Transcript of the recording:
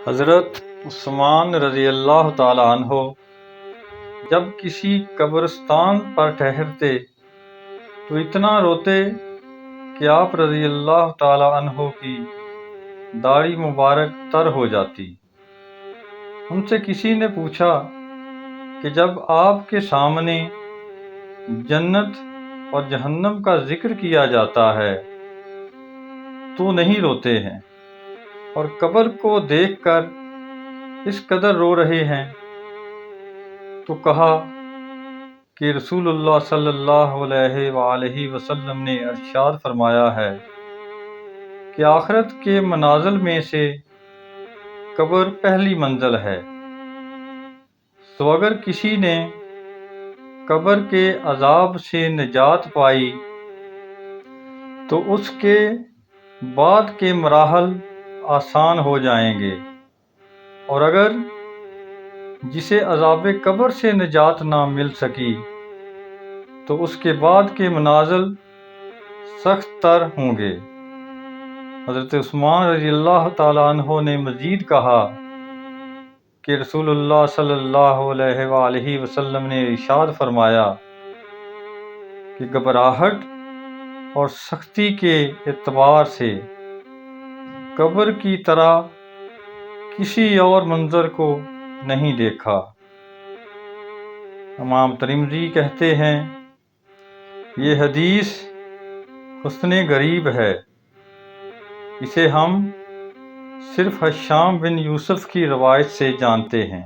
حضرت عثمان رضی اللہ تعالیٰ عنہ جب کسی قبرستان پر ٹھہرتے تو اتنا روتے کہ آپ رضی اللہ تعالیٰ عنہ کی داڑھی مبارک تر ہو جاتی۔ ان سے کسی نے پوچھا کہ جب آپ کے سامنے جنت اور جہنم کا ذکر کیا جاتا ہے تو نہیں روتے ہیں، اور قبر کو دیکھ کر اس قدر رو رہے ہیں؟ تو کہا کہ رسول اللہ صلی اللہ علیہ وآلہ وسلم نے ارشاد فرمایا ہے کہ آخرت کے منازل میں سے قبر پہلی منزل ہے، تو اگر کسی نے قبر کے عذاب سے نجات پائی تو اس کے بعد کے مراحل آسان ہو جائیں گے، اور اگر جسے عذاب قبر سے نجات نہ مل سکی تو اس کے بعد کے منازل سخت تر ہوں گے۔ حضرت عثمان رضی اللہ تعالیٰ عنہ نے مزید کہا کہ رسول اللہ صلی اللہ علیہ وآلہ وسلم نے ارشاد فرمایا کہ گھبراہٹ اور سختی کے اعتبار سے قبر کی طرح کسی اور منظر کو نہیں دیکھا۔ امام ترمذی کہتے ہیں یہ حدیث حسن غریب ہے، اسے ہم صرف ہشام بن یوسف کی روایت سے جانتے ہیں۔